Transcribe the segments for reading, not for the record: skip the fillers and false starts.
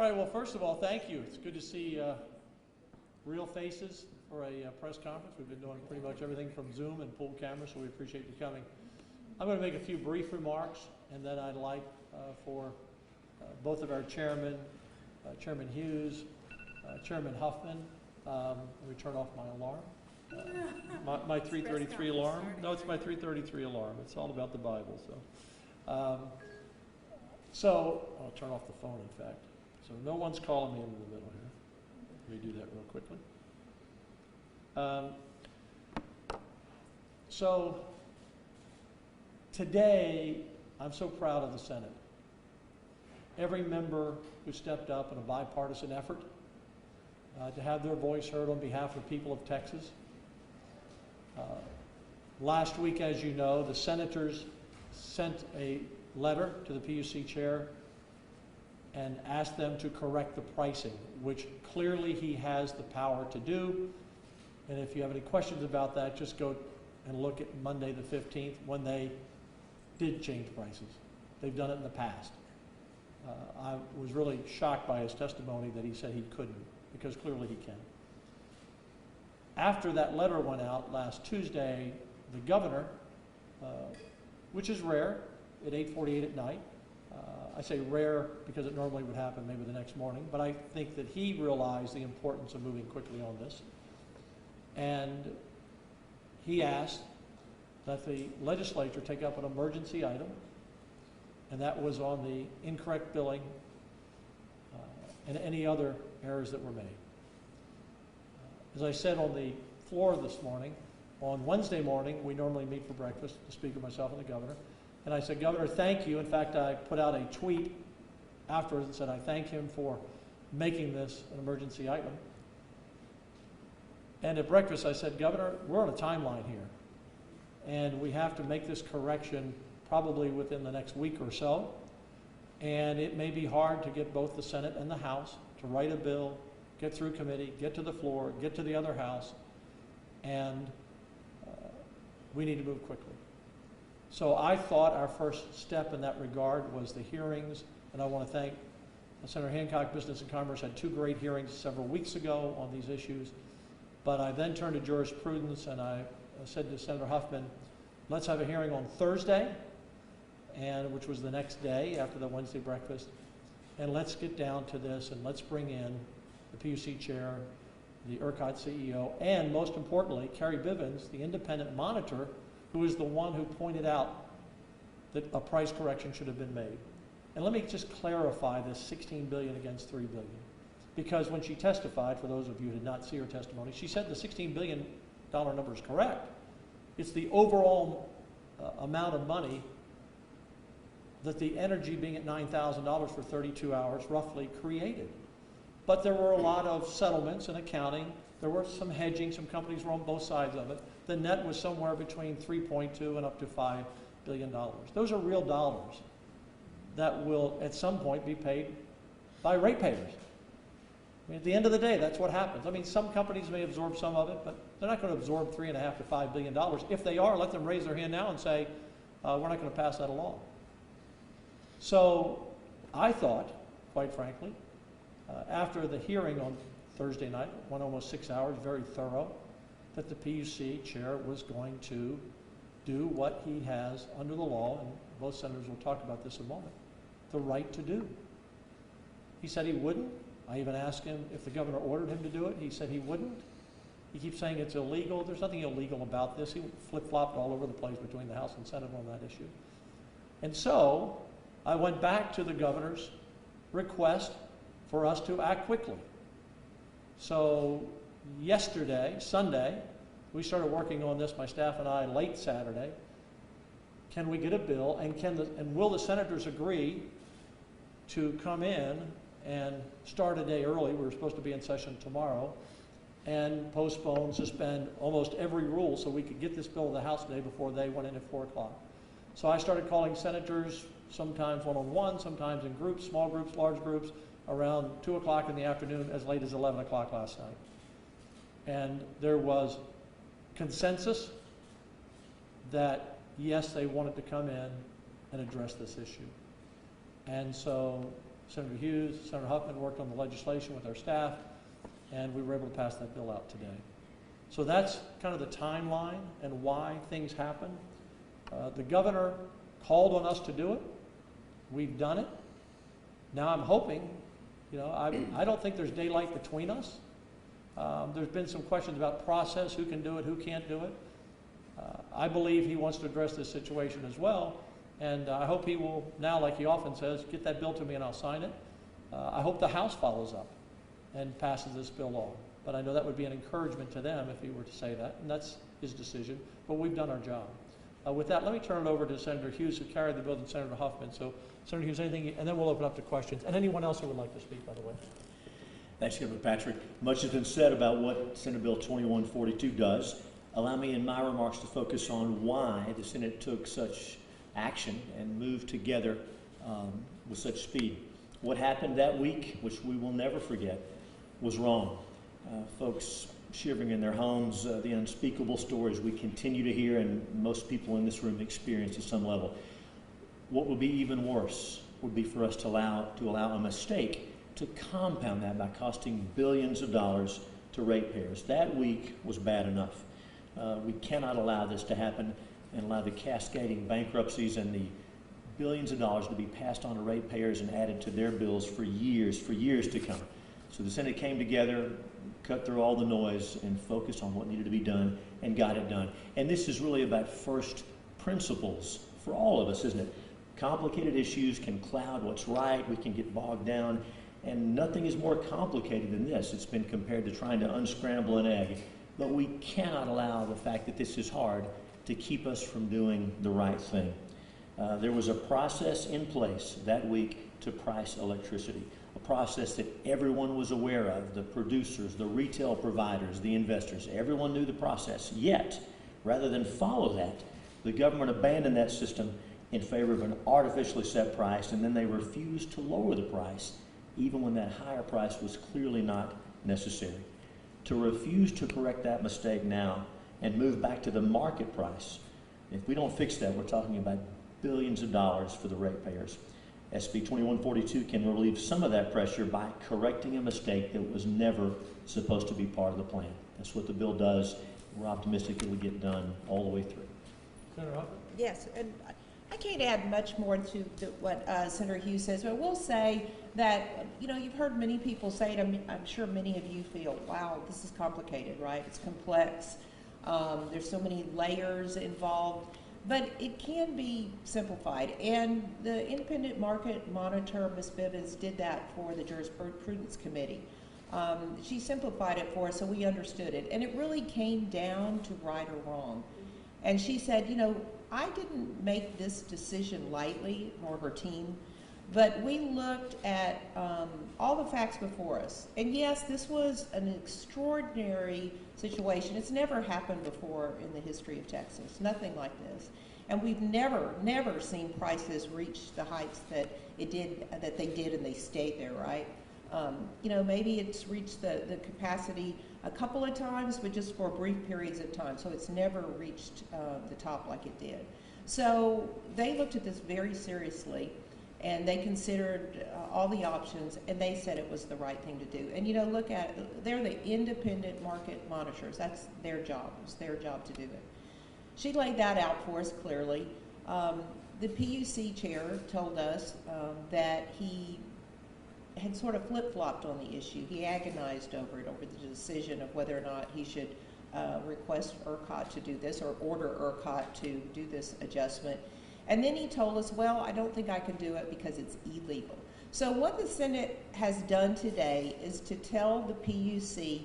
All right, well, first of all, thank you. It's good to see real faces for a press conference. We've been doing pretty much everything from Zoom and pooled cameras, so we appreciate you coming. I'm going to make a few brief remarks, and then I'd like for both of our chairmen, Chairman Hughes, Chairman Huffman, let me turn off my alarm. My 3:33 alarm? No, it's my 3:33 alarm. It's all about the Bible. So I'll turn off the phone, in fact. So no one's calling me in the middle here. Let me do that real quickly. So today, I'm so proud of the Senate. Every member who stepped up in a bipartisan effort to have their voice heard on behalf of the people of Texas. Last week, as you know, the senators sent a letter to the PUC chair and asked them to correct the pricing, which clearly he has the power to do. And if you have any questions about that, just go and look at Monday the 15th when they did change prices. They've done it in the past. I was really shocked by his testimony that he said he couldn't, because clearly he can. After that letter went out last Tuesday, the governor, which is rare, at 8:48 at night, I say rare because it normally would happen maybe the next morning, but I think that he realized the importance of moving quickly on this. And he asked that the legislature take up an emergency item, and that was on the incorrect billing and any other errors that were made. As I said on the floor this morning, on Wednesday morning, we normally meet for breakfast, the Speaker, myself, and the Governor. And I said, Governor, thank you. In fact, I put out a tweet afterwards and said I thank him for making this an emergency item. And at breakfast, I said, Governor, we're on a timeline here. And we have to make this correction probably within the next week or so. And it may be hard to get both the Senate and the House to write a bill, get through committee, get to the floor, get to the other House, and we need to move quickly. So I thought our first step in that regard was the hearings, and I want to thank Senator Hancock. Business and Commerce had two great hearings several weeks ago on these issues. But I then turned to jurisprudence, and I said to Senator Huffman, let's have a hearing on Thursday, and which was the next day after the Wednesday breakfast, and let's get down to this, and let's bring in the PUC chair, the ERCOT CEO, and most importantly, Carrie Bivens, the independent monitor, who is the one who pointed out that a price correction should have been made. And let me just clarify this $16 billion against $3 billion. Because when she testified, for those of you who did not see her testimony, she said the $16 billion number is correct. It's the overall amount of money that the energy being at $9,000 for 32 hours roughly created. But there were a lot of settlements and accounting. There were some hedging. Some companies were on both sides of it. The net was somewhere between 3.2 and up to $5 billion. Those are real dollars that will at some point be paid by ratepayers. I mean, at the end of the day, that's what happens. I mean, some companies may absorb some of it, but they're not going to absorb $3.5 to $5 billion. If they are, let them raise their hand now and say, we're not going to pass that along. So I thought, quite frankly, after the hearing on Thursday night, went almost 6 hours, very thorough, that the PUC chair was going to do what he has under the law, and both senators will talk about this in a moment, the right to do. He said he wouldn't. I even asked him if the governor ordered him to do it. He said he wouldn't. He keeps saying it's illegal. There's nothing illegal about this. He flip-flopped all over the place between the House and Senate on that issue. And so I went back to the governor's request for us to act quickly. So yesterday, Sunday, we started working on this, my staff and I, late Saturday. Can we get a bill, and will the senators agree to come in and start a day early? We were supposed to be in session tomorrow, and postpone, suspend almost every rule so we could get this bill to the House today before they went in at 4 o'clock. So I started calling senators, sometimes one-on-one, sometimes in groups, small groups, large groups, around 2 o'clock in the afternoon, as late as 11 o'clock last night. And there was consensus that, yes, they wanted to come in and address this issue. And so Senator Hughes, Senator Huffman worked on the legislation with our staff, and we were able to pass that bill out today. So that's kind of the timeline and why things happen. The governor called on us to do it. We've done it. Now I'm hoping, I don't think there's daylight between us. There's been some questions about process, who can do it, who can't do it. I believe he wants to address this situation as well, and I hope he will now, like he often says, get that bill to me and I'll sign it. I hope the House follows up and passes this bill on. But I know that would be an encouragement to them if he were to say that, and that's his decision. But we've done our job. With that, let me turn it over to Senator Hughes, who carried the bill, and Senator Huffman. So, Senator Hughes, anything, and then we'll open up to questions. And anyone else who would like to speak, by the way. Thanks, Governor Patrick. Much has been said about what Senate Bill 2142 does. Allow me in my remarks to focus on why the Senate took such action and moved together with such speed. What happened that week, which we will never forget, was wrong. Folks shivering in their homes, the unspeakable stories we continue to hear and most people in this room experience at some level. What would be even worse would be for us to allow a mistake to compound that by costing billions of dollars to ratepayers. That week was bad enough. We cannot allow this to happen and allow the cascading bankruptcies and the billions of dollars to be passed on to ratepayers and added to their bills for years to come. So the Senate came together, cut through all the noise, and focused on what needed to be done and got it done. And this is really about first principles for all of us, isn't it? Complicated issues can cloud what's right, we can get bogged down, and nothing is more complicated than this. It's been compared to trying to unscramble an egg. But we cannot allow the fact that this is hard to keep us from doing the right thing. There was a process in place that week to price electricity, a process that everyone was aware of, the producers, the retail providers, the investors. Everyone knew the process. Yet, rather than follow that, the government abandoned that system in favor of an artificially set price, and then they refused to lower the price, even when that higher price was clearly not necessary. To refuse to correct that mistake now and move back to the market price, if we don't fix that, we're talking about billions of dollars for the ratepayers. SB 2142 can relieve some of that pressure by correcting a mistake that was never supposed to be part of the plan. That's what the bill does. We're optimistic it will get done all the way through. Senator Huffman? Yes, and I can't add much more to what Senator Hughes says, but we'll say that, you've heard many people say it. I'm sure many of you feel, wow, this is complicated, right? It's complex. There's so many layers involved, but it can be simplified. And the independent market monitor, Ms. Bivens, did that for the Jurisprudence Committee. She simplified it for us so we understood it. And it really came down to right or wrong. And she said, I didn't make this decision lightly, nor her team, but we looked at all the facts before us. And yes, this was an extraordinary situation. It's never happened before in the history of Texas, nothing like this. And we've never seen prices reach the heights that they did and they stayed there, right? Maybe it's reached the capacity a couple of times, but just for brief periods of time. So it's never reached the top like it did. So they looked at this very seriously, and they considered all the options, and they said it was the right thing to do. And look at it. They're the independent market monitors. That's their job. It's their job to do it. She laid that out for us clearly. The PUC chair told us that he had sort of flip-flopped on the issue. He agonized over the decision of whether or not he should request ERCOT to do this or order ERCOT to do this adjustment. And then he told us, well, I don't think I can do it because it's illegal. So what the Senate has done today is to tell the PUC,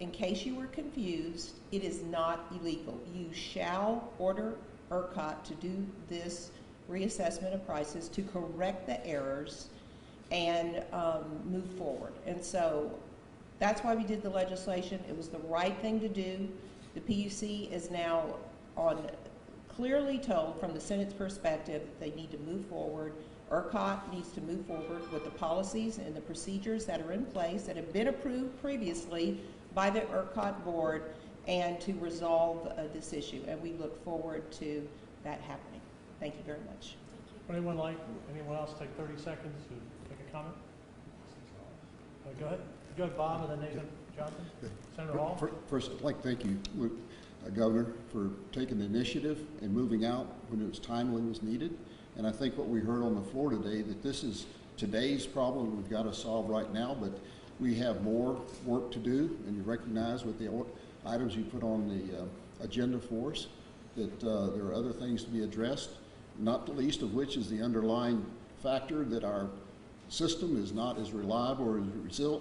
in case you were confused, it is not illegal. You shall order ERCOT to do this reassessment of prices to correct the errors and move forward. And so that's why we did the legislation. It was the right thing to do. The PUC is now clearly told from the Senate's perspective that they need to move forward. ERCOT needs to move forward with the policies and the procedures that are in place that have been approved previously by the ERCOT board and to resolve this issue. And we look forward to that happening. Thank you very much. Anyone else take 30 seconds to make a comment? Go ahead. Go ahead, Bob, and then Nathan Johnson. Senator Hall. First, I'd like to thank you, Governor, for taking the initiative and moving out when it was timely was needed. And I think what we heard on the floor today, that this is today's problem we've got to solve right now, but we have more work to do, and you recognize with the items you put on the agenda for us that there are other things to be addressed, not the least of which is the underlying factor that our system is not as reliable or as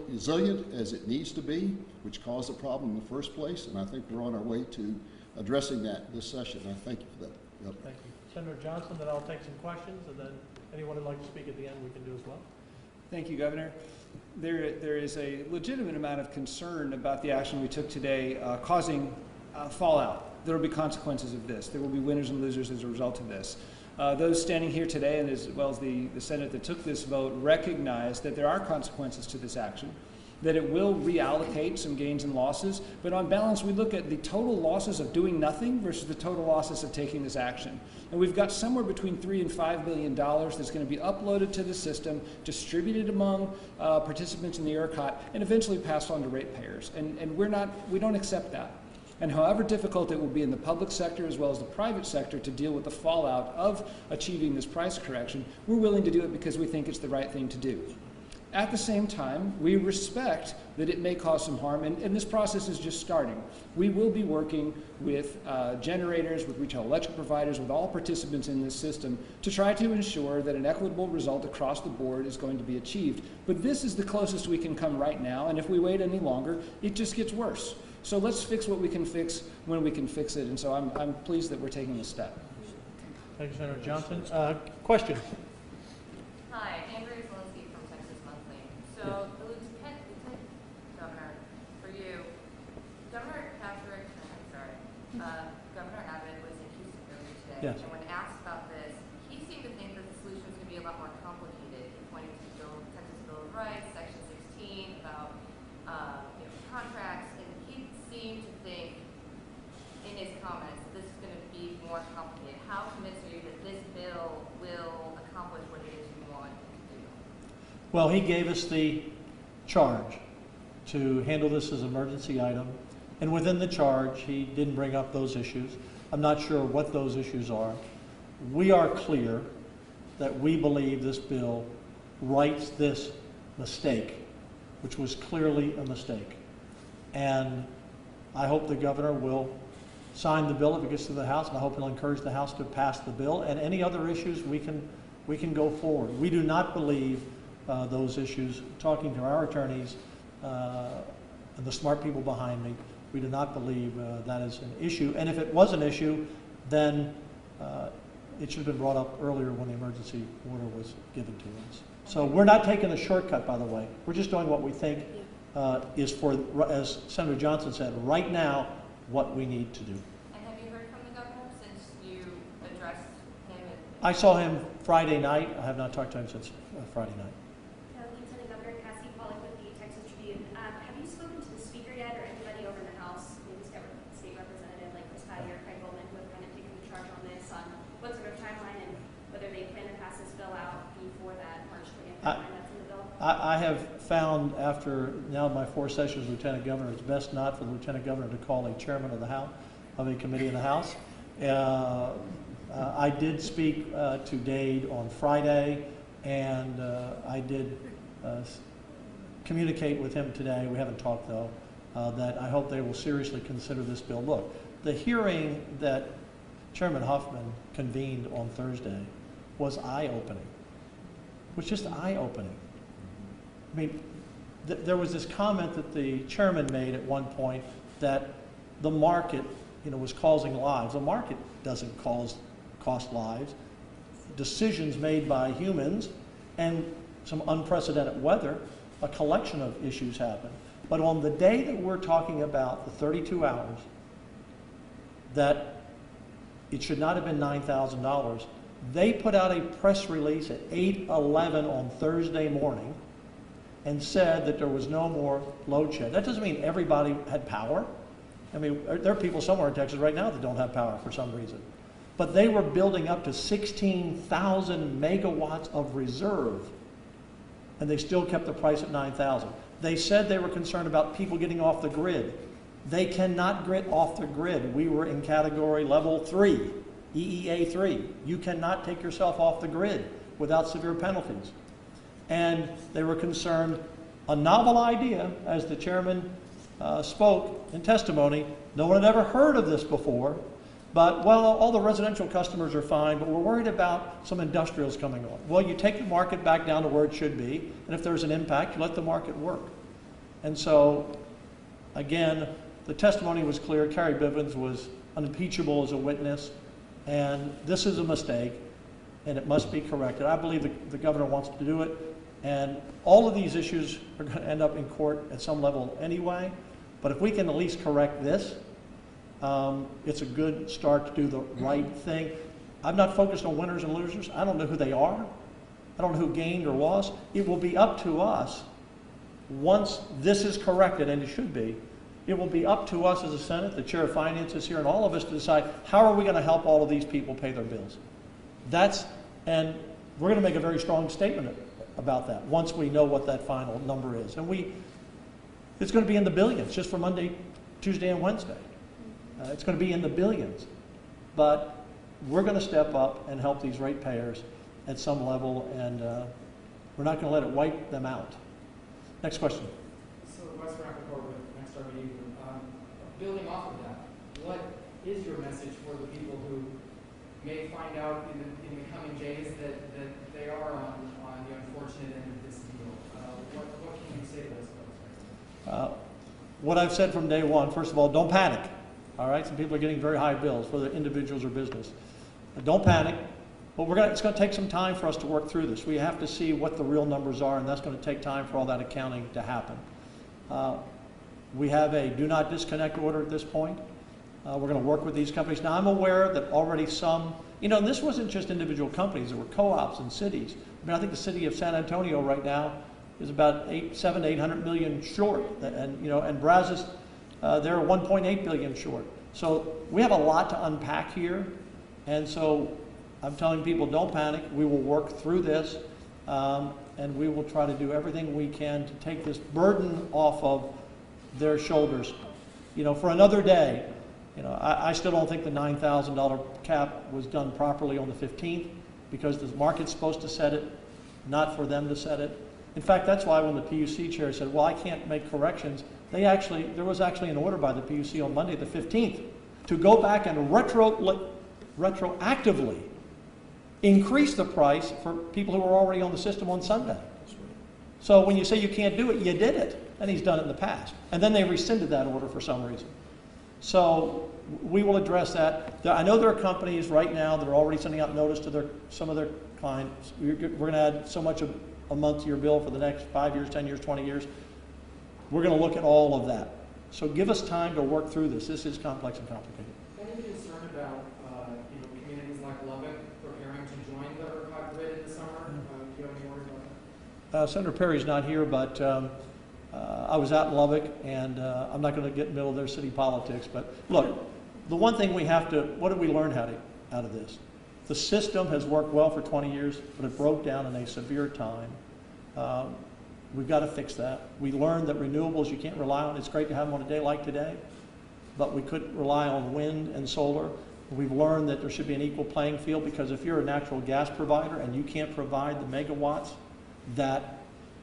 resilient as it needs to be, which caused the problem in the first place. And I think we're on our way to addressing that this session. I thank you for that. Yep. Thank you. Senator Johnson, then I'll take some questions, and then anyone who'd like to speak at the end, we can do as well. Thank you, Governor. There is a legitimate amount of concern about the action we took today causing fallout. There will be consequences of this. There will be winners and losers as a result of this. Those standing here today, and as well as the Senate that took this vote, recognize that there are consequences to this action, that it will reallocate some gains and losses, but on balance we look at the total losses of doing nothing versus the total losses of taking this action. And we've got somewhere between $3 and $5 billion that's going to be uploaded to the system, distributed among participants in the ERCOT, and eventually passed on to ratepayers. And we don't accept that. And however difficult it will be in the public sector as well as the private sector to deal with the fallout of achieving this price correction, we're willing to do it because we think it's the right thing to do. At the same time, we respect that it may cause some harm, and this process is just starting. We will be working with generators, with retail electric providers, with all participants in this system to try to ensure that an equitable result across the board is going to be achieved. But this is the closest we can come right now, and if we wait any longer, it just gets worse. So let's fix what we can fix when we can fix it, and so I'm pleased that we're taking this step. Thank you, Senator Johnson. Question? Hi, Andrew Zielinski from Texas Monthly. So the Lieutenant Governor, for you, Governor Abbott was in Houston earlier today, Yes. and when asked about this, he seemed to think that the solution was going to be a lot more complicated. He pointed to the Texas Bill of Rights, Section 16, about contracts, and he seemed to think in his comments that this is going to be more complicated. How convinced are you that this bill will accomplish what it is you want it to do? Well, he gave us the charge to handle this as an emergency item, and within the charge, he didn't bring up those issues. I'm not sure what those issues are. We are clear that we believe this bill rights this mistake, which was clearly a mistake. And I hope the governor will sign the bill if it gets to the House, and I hope he'll encourage the House to pass the bill. And any other issues, we can go forward. We do not believe those issues. Talking to our attorneys and the smart people behind me, we do not believe that is an issue. And if it was an issue, then it should have been brought up earlier when the emergency order was given to us. So we're not taking a shortcut, by the way. We're just doing what we think is for, as Senator Johnson said, right now, what we need to do. And have you heard from the governor since you addressed him? I saw him Friday night. I have not talked to him since Friday night. Lieutenant Governor Cassie Pollock with the Texas Tribune. Have you spoken to the speaker yet, or anybody over in the House, maybe state representative like Chris Patty or Craig Goldman, who have kind of taken the charge on this, on what sort of timeline and whether they plan to pass this bill out before that March 20th deadline that's in the bill? I have found after now my 4 sessions as Lieutenant Governor, it's best not for the Lieutenant Governor to call a chairman of the House, of a committee in the House. I did speak to Dade on Friday, and I did communicate with him today. We haven't talked though, that I hope they will seriously consider this bill. Look, the hearing that Chairman Huffman convened on Thursday was eye-opening. It was just eye-opening. I mean, there was this comment that the chairman made at one point that the market, was causing lives. The market doesn't cost lives. Decisions made by humans and some unprecedented weather, a collection of issues happen. But on the day that we're talking about, the 32 hours, that it should not have been $9,000, they put out a press release at 8:11 on Thursday morning and said that there was no more load shed. That doesn't mean everybody had power. I mean, there are people somewhere in Texas right now that don't have power for some reason. But they were building up to 16,000 megawatts of reserve and they still kept the price at 9,000. They said they were concerned about people getting off the grid. They cannot get off the grid. We were in category level 3, EEA 3. You cannot take yourself off the grid without severe penalties. And they were concerned, a novel idea, as the chairman spoke in testimony, no one had ever heard of this before, but, well, all the residential customers are fine, but we're worried about some industrials coming on. Well, you take the market back down to where it should be, and if there's an impact, you let the market work. And so, again, the testimony was clear. Carrie Bivens was unimpeachable as a witness, and this is a mistake, and it must be corrected. I believe the governor wants to do it, and all of these issues are going to end up in court at some level anyway, but if we can at least correct this, it's a good start to do the right thing. I'm not focused on winners and losers. I don't know who they are. I don't know who gained or lost. It will be up to us, once this is corrected, and it should be, it will be up to us as a Senate, the chair of finance is here, and all of us to decide how are we going to help all of these people pay their bills. And we're going to make a very strong statement about that once we know what that final number is. And it's going to be in the billions just for Monday, Tuesday, and Wednesday. It's going to be in the billions. But we're going to step up and help these ratepayers at some level, and we're not going to let it wipe them out. Next question. So Wes Rappaport with Next Door Media Group. Building off of that, what is your message for the people who may find out in the coming days that they are on the unfortunate end of this deal? What can you say to those folks? What I've said from day one, first of all, don't panic. All right, some people are getting very high bills, whether individuals or business. Don't panic. But it's going to take some time for us to work through this. We have to see what the real numbers are, and that's going to take time for all that accounting to happen. We have a do not disconnect order at this point. We're going to work with these companies. Now, I'm aware that already some, this wasn't just individual companies. There were co-ops and cities. I mean, I think the city of San Antonio right now is about 700 to 800 million short, and Brazos, they're 1.8 billion short. So we have a lot to unpack here, and so I'm telling people, don't panic. We will work through this, and we will try to do everything we can to take this burden off of their shoulders. For another day, I still don't think the $9,000 cap was done properly on the 15th, because the market's supposed to set it, not for them to set it. In fact, that's why when the PUC chair said, well, I can't make corrections, there was actually an order by the PUC on Monday the 15th to go back and retroactively increase the price for people who were already on the system on Sunday. So when you say you can't do it, you did it, and he's done it in the past. And then they rescinded that order for some reason. So we will address that. I know there are companies right now that are already sending out notice to some of their clients. We're going to add so much a month to your bill for the next 5 years, 10 years, 20 years. We're going to look at all of that. So give us time to work through this. This is complex and complicated. Any concern about communities like Lubbock preparing to join the ERCOT grid in the summer? Do you have any worries about that? Senator Perry's not here, but I was out in Lubbock, and I'm not going to get in the middle of their city politics. But look, the one thing what did we learn out of this? The system has worked well for 20 years, but it broke down in a severe time. We've got to fix that. We learned that renewables you can't rely on. It's great to have them on a day like today, but we couldn't rely on wind and solar. We've learned that there should be an equal playing field, because if you're a natural gas provider and you can't provide the megawatts that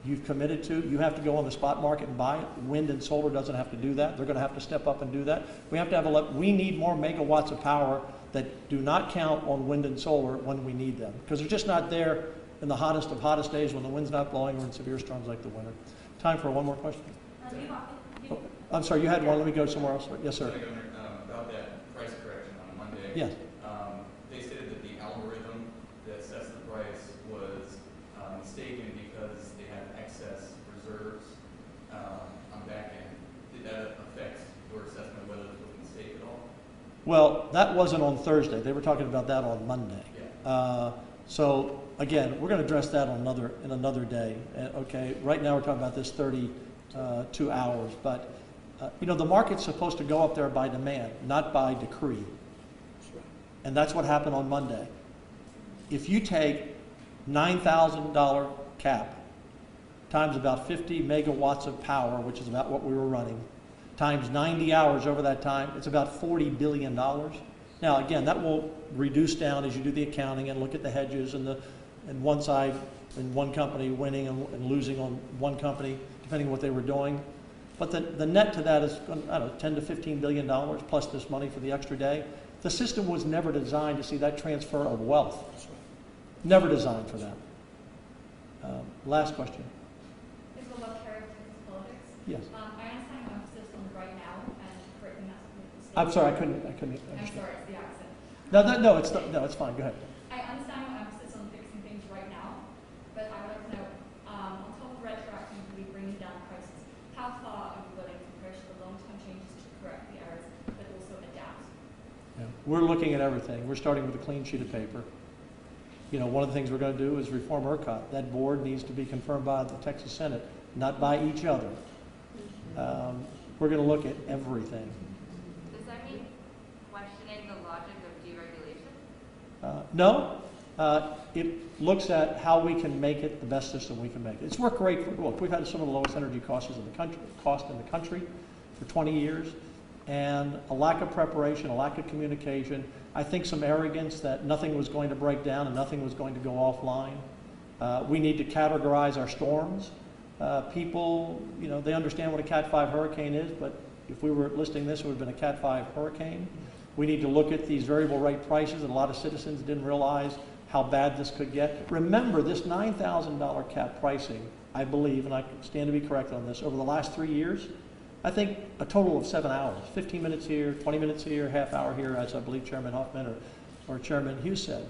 you've committed to, you have to go on the spot market and buy it. Wind and solar doesn't have to do that. They're going to have to step up and do that. We need more megawatts of power that do not count on wind and solar when we need them, because they're just not there in the hottest of hottest days when the wind's not blowing or in severe storms like the winter. Time for one more question. I'm sorry, you had one. Let me go somewhere else. Yes, sir. About that price correction on Monday. Yes. They stated that the algorithm that sets the price was mistaken because they had excess reserves on back end. Did that affect your assessment of whether it was a mistake at all? Well, that wasn't on Thursday. They were talking about that on Monday. Yeah. So again, we're going to address that in another day. Okay. Right now we're talking about this 32 hours, but the market's supposed to go up there by demand, not by decree. And that's what happened on Monday. If you take $9,000 cap times about 50 megawatts of power, which is about what we were running, times 90 hours over that time, it's about $40 billion. Now, again, that will reduce down as you do the accounting and look at the hedges and one side and one company winning and losing on one company, depending on what they were doing. But the net to that is, I don't know, $10 to $15 billion plus this money for the extra day. The system was never designed to see that transfer of wealth. Never designed for that. Last question. Is the love care of Texas politics? Yes. I understand your emphasis on right now and correcting that mistake. I'm sorry, I couldn't I'm understand. sorry, it's the accent. No, it's fine. Go ahead. I understand your emphasis on fixing things right now, but I would like to know, on top of retroactively bringing down prices, how far are you willing to push the long-term changes to correct the errors, but also adapt? Yeah. We're looking at everything. We're starting with a clean sheet of paper. You know, one of the things we're going to do is reform ERCOT. That board needs to be confirmed by the Texas Senate, not by each other. We're going to look at everything. Does that mean questioning the logic of deregulation? No. It looks at how we can make it the best system we can make it. It's worked great for, look, we've had some of the lowest energy costs in the country for 20 years, and a lack of preparation, a lack of communication, I think some arrogance that nothing was going to break down and nothing was going to go offline. We need to categorize our storms. People, you know, they understand what a Cat 5 hurricane is, but if we were listing this, it would have been a Cat 5 hurricane. We need to look at these variable rate prices, and a lot of citizens didn't realize how bad this could get. Remember, this $9,000 cap pricing, I believe, and I stand to be corrected on this, over the last 3 years, I think a total of 7 hours, 15 minutes here, 20 minutes here, half hour here, as I believe Chairman Huffman or Chairman Hughes said.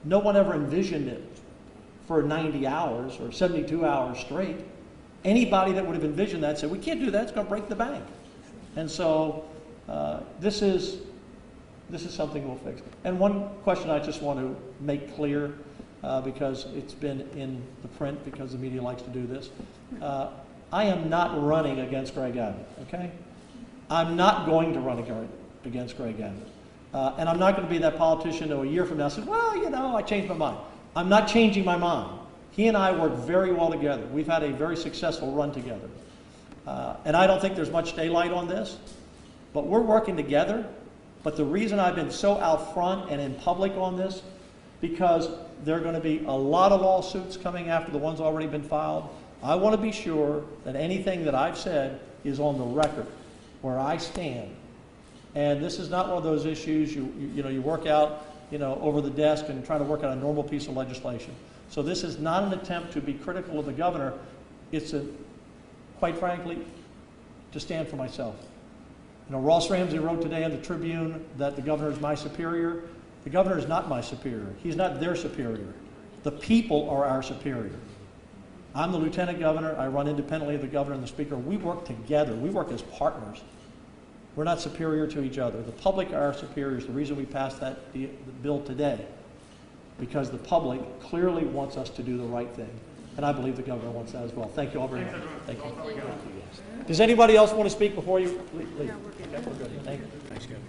No one ever envisioned it for 90 hours or 72 hours straight. Anybody that would have envisioned that said, we can't do that, it's going to break the bank. And so this is something we'll fix. And one question I just want to make clear, because it's been in the print, because the media likes to do this. I am not running against Greg Abbott, okay? I'm not going to run against Greg Abbott. And I'm not going to be that politician who a year from now says, well, you know, I changed my mind. I'm not changing my mind. He and I work very well together. We've had a very successful run together. And I don't think there's much daylight on this, but we're working together. But the reason I've been so out front and in public on this, because there are going to be a lot of lawsuits coming after the ones already been filed. I want to be sure that anything that I've said is on the record, where I stand. And this is not one of those issues you work out, over the desk and try to work out a normal piece of legislation. So this is not an attempt to be critical of the governor. It's quite frankly, to stand for myself. Ross Ramsey wrote today in the Tribune that the governor is my superior. The governor is not my superior. He's not their superior. The people are our superior. I'm the lieutenant governor. I run independently of the governor and the speaker. We work together. We work as partners. We're not superior to each other. The public are our superiors. The reason we passed the bill today, because the public clearly wants us to do the right thing. And I believe the governor wants that as well. Thank you all very much. Thank you. Does anybody else want to speak before you leave? Okay, we're good. Thank you. Thanks, Kevin.